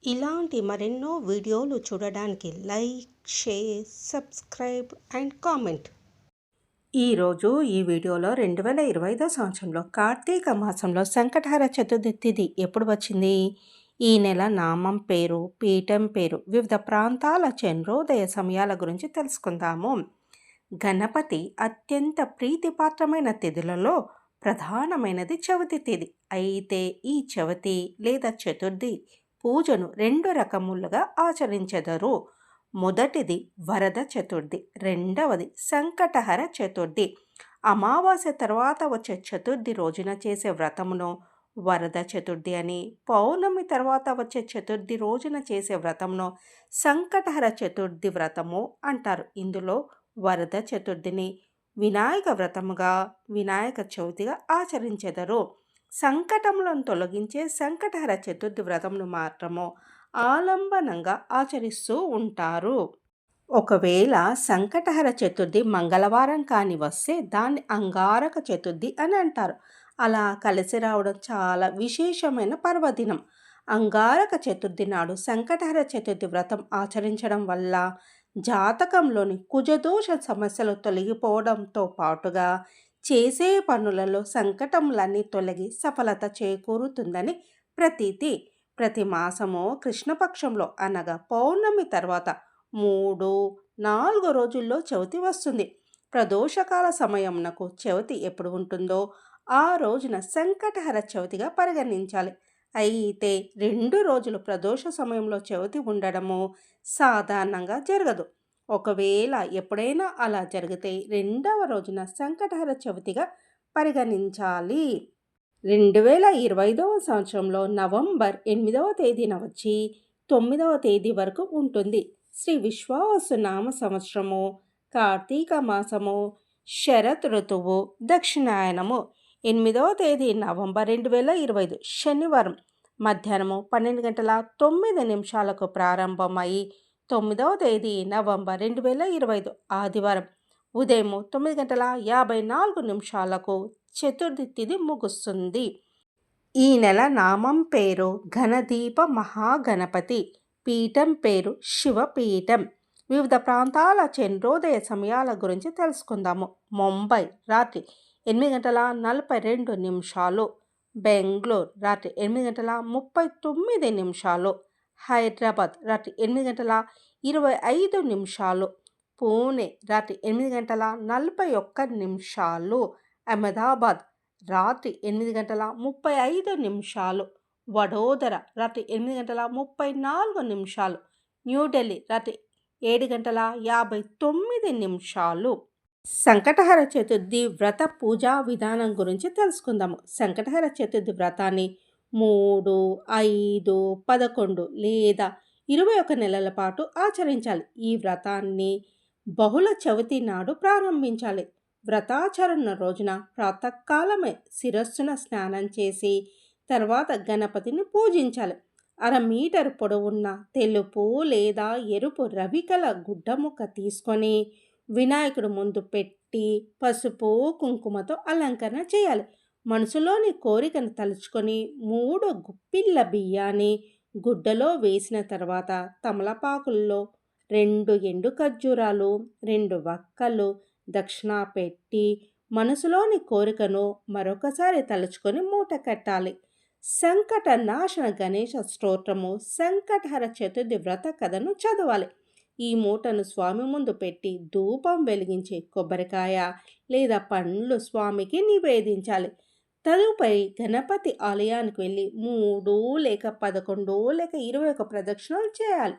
ఇలాంటి మరెన్నో వీడియోలు చూడడానికి like, share, subscribe and comment. ఈరోజు ఈ వీడియోలో 2025 సంవత్సరంలో కార్తీక మాసంలో సంకటహర చతుర్థి తిథి ఎప్పుడు వచ్చింది? ఈ నెల నామం పేరు, పీఠం పేరు, వివిధ ప్రాంతాల చంద్రోదయ సమయాల గురించి తెలుసుకుందాము. గణపతి అత్యంత ప్రీతిపాత్రమైన తిథులలో ప్రధానమైనది చవితి తిథి. అయితే ఈ చవితి లేదా చతుర్థి పూజను 2 రకములుగా ఆచరించెదరు. మొదటిది వరద చతుర్థి, రెండవది సంకటహర చతుర్థి. అమావాస్య తర్వాత వచ్చే చతుర్థి రోజున చేసే వ్రతమును వరద చతుర్థి అని, పౌర్ణమి తర్వాత వచ్చే చతుర్థి రోజున చేసే వ్రతమును సంకటహర చతుర్థి వ్రతము అంటారు. ఇందులో వరద చతుర్థిని వినాయక వ్రతముగా, వినాయక చవితిగా ఆచరించెదరు. సంకటములను తొలగించే సంకటహర చతుర్థి వ్రతమును మాత్రము ఆలంబనంగా ఆచరిస్తూ ఉంటారు. ఒకవేళ సంకటహర చతుర్థి మంగళవారం కాని వస్తే దాన్ని అంగారక చతుర్థి అని అంటారు. అలా కలిసి రావడం చాలా విశేషమైన పర్వదినం. అంగారక చతుర్థి నాడు సంకటహర చతుర్థి వ్రతం ఆచరించడం వల్ల జాతకంలోని కుజదోష సమస్యలు తొలగిపోవడంతో పాటుగా చేసే పనులలో సంకటములన్నీ తొలగి సఫలత చేకూరుతుందని ప్రతీతి. ప్రతి మాసము కృష్ణపక్షంలో అనగా పౌర్ణమి తర్వాత 3-4 రోజుల్లో చవితి వస్తుంది. ప్రదోషకాల సమయమునకు చవితి ఎప్పుడు ఉంటుందో ఆ రోజున సంకటహర చవితిగా పరిగణించాలి. అయితే 2 రోజులు ప్రదోష సమయంలో చవితి ఉండడము సాధారణంగా జరగదు. ఒకవేళ ఎప్పుడైనా అలా జరిగితే 2వ రోజున సంకటహర చవితిగా పరిగణించాలి. 2025 సంవత్సరంలో నవంబర్ 8వ తేదీన వచ్చి 9వ తేదీ వరకు ఉంటుంది. శ్రీ విశ్వావసు నామ సంవత్సరము, కార్తీక మాసము, శరత్ ఋతువు, దక్షిణాయనము. 8వ తేదీ నవంబర్ 2025 శనివారం మధ్యాహ్నము 12:09 ప్రారంభమై 9వ తేదీ నవంబర్ 2025 ఆదివారం ఉదయం 9:54 చతుర్థి తిథి ముగుస్తుంది. ఈ నెల నామం పేరు ఘనదీప మహాగణపతి, పీఠం పేరు శివపీఠం. వివిధ ప్రాంతాల చంద్రోదయ సమయాల గురించి తెలుసుకుందాము. ముంబై రాత్రి 8:42, బెంగళూరు రాత్రి 8:39, హైదరాబాద్ రాత్రి 8:25, పూణే రాత్రి 8:41, అహ్మదాబాద్ రాత్రి 8:35, వడోదర రాత్రి 8:34, న్యూఢిల్లీ రాత్రి 7:59. సంకటహర చతుర్థి వ్రత పూజా విధానం గురించి తెలుసుకుందాము. సంకటహర చతుర్థి వ్రతాన్ని 3, 5, 11 లేదా 21 నెలల పాటు ఆచరించాలి. ఈ వ్రతాన్ని బహుళ చవితి నాడు ప్రారంభించాలి. వ్రతాచరణ రోజున ప్రాతకాలమే శిరస్సున స్నానం చేసి తర్వాత గణపతిని పూజించాలి. 1/2 మీటర్ పొడవున్న తెలుపు లేదా ఎరుపు రవికల గుడ్డముక్క తీసుకొని వినాయకుడు ముందు పెట్టి పసుపు కుంకుమతో అలంకరణ చేయాలి. మనసులోని కోరికను తలుచుకొని 3 గుప్పిళ్ళ బియ్యాన్ని గుడ్డలో వేసిన తర్వాత తమలపాకుల్లో 2 ఎండు ఖర్జూరాలు, 2 వక్కలు దక్షిణ పెట్టి మనసులోని కోరికను మరొకసారి తలుచుకొని మూట కట్టాలి. సంకట నాశన గణేశ స్తోత్రము, సంకటహర చతుర్థి వ్రత కథను చదవాలి. ఈ మూటను స్వామి ముందు పెట్టి ధూపం వెలిగించి కొబ్బరికాయ లేదా పండ్లు స్వామికి నివేదించాలి. తదుపరి గణపతి ఆలయానికి వెళ్ళి 3 లేక 11 లేక 21 ప్రదక్షిణలు చేయాలి.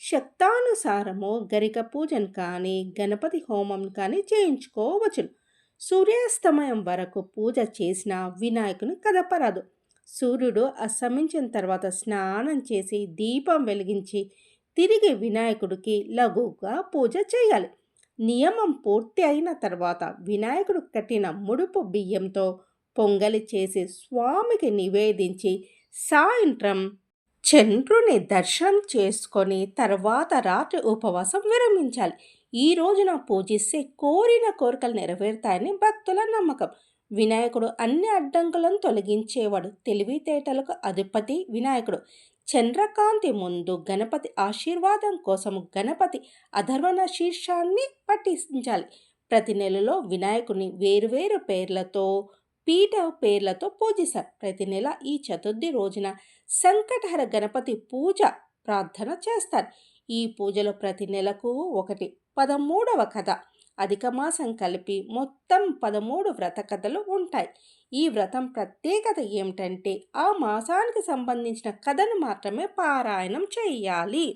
శక్తానుసారము గరిక పూజను కానీ గణపతి హోమం కానీ చేయించుకోవచ్చును. సూర్యాస్తమయం వరకు పూజ చేసిన వినాయకుని కదపరాదు. సూర్యుడు అస్తమించిన తర్వాత స్నానం చేసి దీపం వెలిగించి తిరిగి వినాయకుడికి లఘువుగా పూజ చేయాలి. నియమం పూర్తి అయిన తర్వాత వినాయకుడు కట్టిన ముడుపు బియ్యంతో పొంగలి చేసి స్వామికి నివేదించి సాయంత్రం చంద్రుని దర్శనం చేసుకొని తర్వాత రాత్రి ఉపవాసం విరమించాలి. ఈ రోజున పూజిస్తే కోరిన కోరికలు నెరవేరుతాయని భక్తుల నమ్మకం. వినాయకుడు అన్ని అడ్డంకులను తొలగించేవాడు. తెలివితేటలకు అధిపతి వినాయకుడు. చంద్రకాంతి ముందు గణపతి ఆశీర్వాదం కోసం గణపతి అధర్వణ శీర్షాన్ని పఠించాలి. ప్రతి నెలలో వినాయకుని వేరువేరు పేర్లతో పీఠ పేర్లతో పూజిస్తారు. ప్రతి నెల ఈ చతుర్థి రోజున సంకటహర గణపతి పూజ ప్రార్థన చేస్తారు. ఈ పూజలో ప్రతి నెలకు ఒకటి 13వ కథ, అధిక మాసం కలిపి మొత్తం 13 వ్రత కథలు ఉంటాయి. ఈ వ్రతం ప్రత్యేకత ఏమిటంటే ఆ మాసానికి సంబంధించిన కథను మాత్రమే పారాయణం చేయాలి.